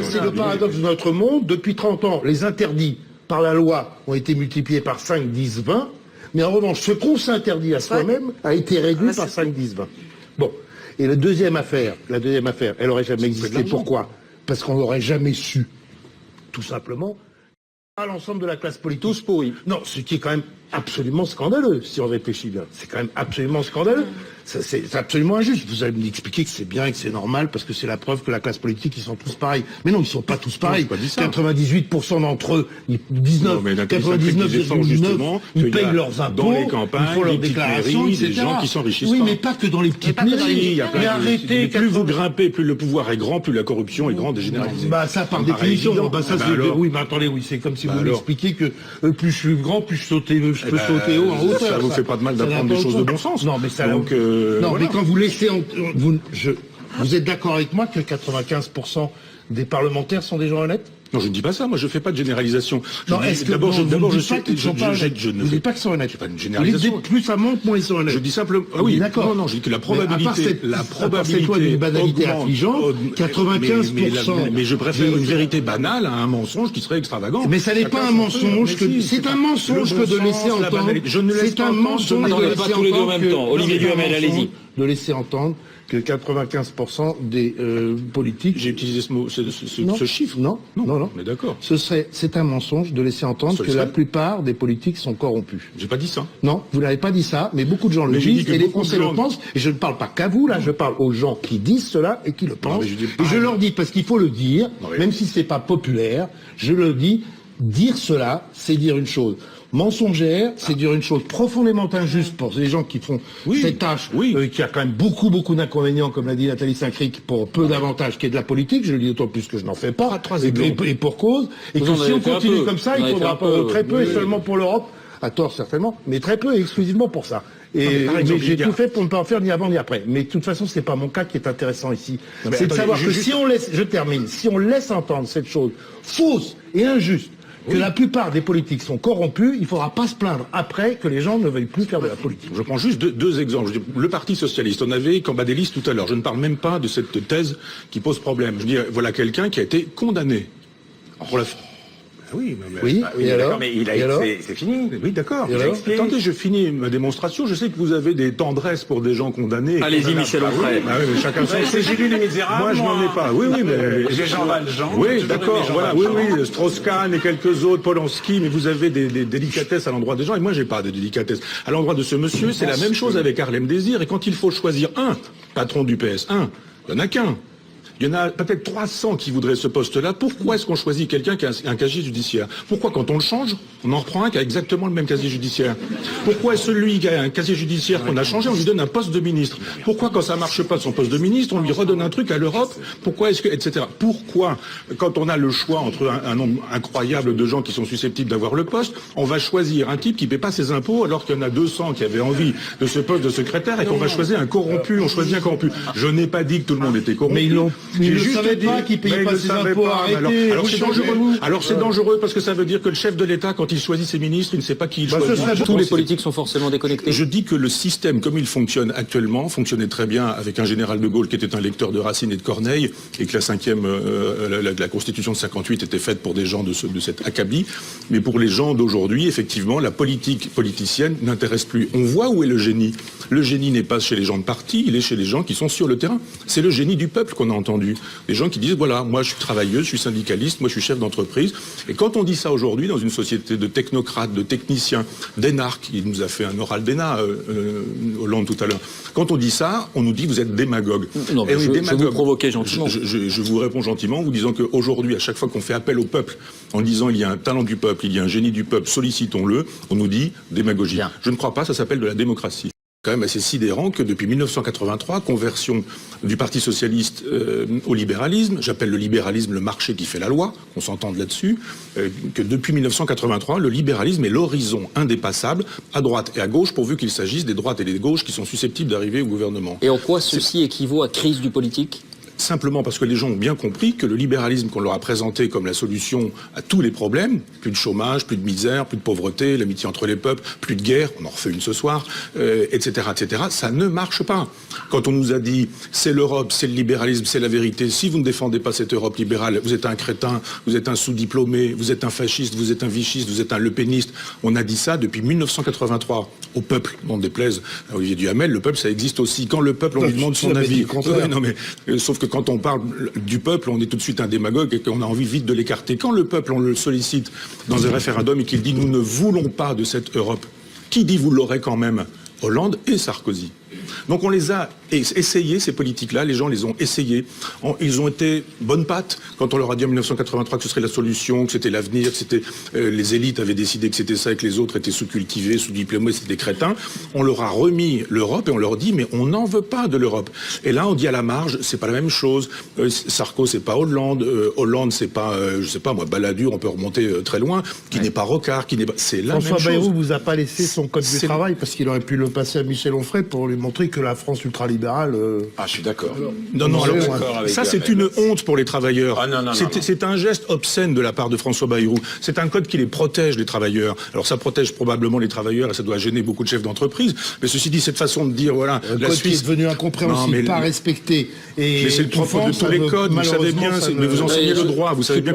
c'est le paradoxe de notre monde. Depuis 30 ans, les interdits par la loi ont été multipliés par 5, 10, 20. Mais en revanche, ce qu'on s'interdit à soi-même a été réduit par 5, 10, 20. Bon. Et la deuxième affaire, elle aurait jamais existé. Pourquoi? Parce qu'on l'aurait jamais su. Tout simplement. À l'ensemble de la classe politique. Tous pourris. Non, ce qui est quand même absolument scandaleux, si on réfléchit bien. C'est quand même absolument scandaleux. C'est absolument injuste. Vous allez m'expliquer que c'est bien et que c'est normal parce que c'est la preuve que la classe politique, ils sont tous pareils. Mais non, ils sont pas tous pareils. 98% d'entre eux, 99,9%, ils payent leurs impôts, dans les campagnes, ils font leurs déclarations, etc. Des gens qui s'enrichissent. Oui, mais pas que dans les petites mairies. Mais arrêtez. Plus vous grimpez, plus le pouvoir est grand, plus la corruption est grande et généralisée. Bah ça par définition. Oui, mais attendez, oui, c'est comme si vous m'expliquiez que plus je suis grand, plus je peux sauter haut en hauteur. Ça vous fait pas de mal d'apprendre des choses de bon sens. Non, mais ça. Donc, non, mais quand vous laissez, vous êtes d'accord avec moi que 95% des parlementaires sont des gens honnêtes? Non, je ne dis pas ça. Moi, je fais pas de généralisation. Non, est-ce que d'abord, je ne dis pas qu'ils sont honnêtes. C'est pas une généralisation. Plus ça monte, moins ils sont honnêtes. Je dis simplement. Ah oui, d'accord. Non, je dis que la probabilité. À part cette loi d'une banalité affligeante, 95%. Mais je préfère une vérité banale à un mensonge qui serait extravagant. Mais ça n'est pas un mensonge que, c'est un mensonge que de laisser entendre. C'est un mensonge de laisser entendre. Tous les deux en même temps. Olivier Duhamel, allez-y. De laisser entendre que 95% des politiques. J'ai utilisé ce chiffre. Non. Mais d'accord. C'est un mensonge de laisser entendre que la plupart des politiques sont corrompus. J'ai pas dit ça. Non, vous n'avez pas dit ça, mais beaucoup de gens le disent et les Français le pensent. Et je ne parle pas qu'à vous là, je parle aux gens qui disent cela et qui le pensent. Et je leur dis parce qu'il faut le dire, même si c'est pas populaire, je le dis. Dire cela, c'est dire une chose mensongère, c'est dire une chose profondément injuste pour les gens qui font cette tâche, qui a quand même beaucoup d'inconvénients, comme l'a dit Nathalie Saint-Cric, pour peu d'avantages qui est de la politique. Je le dis d'autant plus que je n'en fais pas, et pour cause. Et que si on continue comme ça, il faudra très peu, et seulement pour l'Europe, à tort certainement, mais très peu et exclusivement pour ça. Et j'ai tout fait pour ne pas en faire ni avant ni après. Mais de toute façon, c'est pas mon cas qui est intéressant ici. C'est de savoir que si on laisse, je termine, si on laisse entendre cette chose fausse et injuste, que la plupart des politiques sont corrompus, il ne faudra pas se plaindre après que les gens ne veuillent plus faire de la politique. Je prends juste deux exemples. Le Parti Socialiste, on avait Cambadélis tout à l'heure. Je ne parle même pas de cette thèse qui pose problème. Je dis, voilà quelqu'un qui a été condamné. Pour la... Oui, et alors, mais c'est fini. Oui, d'accord. Attendez, je finis ma démonstration. Je sais que vous avez des tendresses pour des gens condamnés. Allez-y, Michel Onfray. Oui, chacun son. J'ai lu Les Misérables. Moi, je n'en ai pas. Oui, mais j'ai Jean Valjean. Oui, d'accord. Voilà. Oui, Strauss-Kahn et quelques autres, Polanski. Mais vous avez des délicatesses à l'endroit des gens. Et moi, j'ai pas de délicatesse. À l'endroit de ce monsieur, c'est la même chose avec Harlem Désir. Et quand il faut choisir un patron du PS, il n'y en a qu'un. Il y en a peut-être 300 qui voudraient ce poste-là. Pourquoi est-ce qu'on choisit quelqu'un qui a un casier judiciaire? Pourquoi, quand on le change, on en reprend un qui a exactement le même casier judiciaire? Pourquoi celui qui a un casier judiciaire qu'on a changé, on lui donne un poste de ministre? Pourquoi, quand ça marche pas son poste de ministre, on lui redonne un truc à l'Europe? Pourquoi est-ce que, etc. Pourquoi, quand on a le choix entre un nombre incroyable de gens qui sont susceptibles d'avoir le poste, on va choisir un type qui paie pas ses impôts alors qu'il y en a 200 qui avaient envie de ce poste de secrétaire et qu'on va choisir un corrompu? On choisit un corrompu. Je n'ai pas dit que tout le monde était corrompu. Mais ils ne savaient pas qu'ils payaient pas ses impôts. Alors c'est dangereux. Alors c'est dangereux parce que ça veut dire que le chef de l'État, quand il choisit ses ministres, il ne sait pas qui il choisit. Tous les politiques sont forcément déconnectés. Je dis que le système, comme il fonctionne actuellement, fonctionnait très bien avec un général de Gaulle qui était un lecteur de Racine et de Corneille, et que la Constitution de 58 était faite pour des gens de cet acabit. Mais pour les gens d'aujourd'hui, effectivement, la politique politicienne n'intéresse plus. On voit où est le génie. Le génie n'est pas chez les gens de parti, il est chez les gens qui sont sur le terrain. C'est le génie du peuple qu'on a entendu. Des gens qui disent, voilà, moi je suis travailleuse, je suis syndicaliste, moi je suis chef d'entreprise. Et quand on dit ça aujourd'hui, dans une société de technocrates, de techniciens, d'énarques, il nous a fait un oral d'ENA, Hollande tout à l'heure. Quand on dit ça, on nous dit, vous êtes démagogue. Non, mais je vous provoquais gentiment. Je vous réponds gentiment, en vous disant qu'aujourd'hui, à chaque fois qu'on fait appel au peuple, en disant, il y a un talent du peuple, il y a un génie du peuple, sollicitons-le, on nous dit démagogie. Bien. Je ne crois pas, ça s'appelle de la démocratie. Quand même assez sidérant que depuis 1983, conversion du Parti socialiste au libéralisme, j'appelle le libéralisme le marché qui fait la loi, qu'on s'entende là-dessus, que depuis 1983, le libéralisme est l'horizon indépassable, à droite et à gauche, pourvu qu'il s'agisse des droites et des gauches qui sont susceptibles d'arriver au gouvernement. Et en quoi ceci équivaut à crise du politique ? simplement parce que les gens ont bien compris que le libéralisme qu'on leur a présenté comme la solution à tous les problèmes, plus de chômage, plus de misère, plus de pauvreté, l'amitié entre les peuples, plus de guerre, on en refait une ce soir, etc., ça ne marche pas. Quand on nous a dit c'est l'Europe, c'est le libéralisme, c'est la vérité, si vous ne défendez pas cette Europe libérale, vous êtes un crétin, vous êtes un sous-diplômé, vous êtes un fasciste, vous êtes un vichiste, vous êtes un lepéniste. On a dit ça depuis 1983 au peuple, n'en déplaise à Olivier Duhamel, le peuple ça existe aussi. Quand le peuple on lui demande son avis, non mais sauf que quand on parle du peuple, on est tout de suite un démagogue et qu'on a envie vite de l'écarter. Quand le peuple on le sollicite dans un référendum et qu'il dit nous ne voulons pas de cette Europe, qui dit vous l'aurez quand même? Hollande et Sarkozy. Donc on les a essayés, ces politiques-là, les gens les ont essayés. Ils ont été bonnes pattes quand on leur a dit en 1983 que ce serait la solution, que c'était l'avenir, que c'était les élites avaient décidé que c'était ça et que les autres étaient sous-cultivés, sous-diplômés, c'était des crétins. On leur a remis l'Europe et on leur dit mais on n'en veut pas de l'Europe. Et là on dit à la marge, c'est pas la même chose. Sarko c'est pas Hollande, Hollande c'est pas, je sais pas moi, Balladur, on peut remonter très loin, qui n'est pas Rocard, qui n'est pas... C'est la même chose. François Bayrou vous a pas laissé son code du travail parce qu'il aurait pu le passer à Michel Onfray pour lui montrer que la France ultralibérale... Ah, je suis d'accord. Non, alors, ça c'est une honte pour les travailleurs. Ah, non. C'est un geste obscène de la part de François Bayrou. C'est un code qui les protège, les travailleurs. Alors ça protège probablement les travailleurs et ça doit gêner beaucoup de chefs d'entreprise. Mais ceci dit, cette façon de dire, voilà, la Suisse... qui est devenu incompréhensible, pas respecté. Mais c'est le propre de tous les codes, vous savez bien, mais vous enseignez le droit, vous savez bien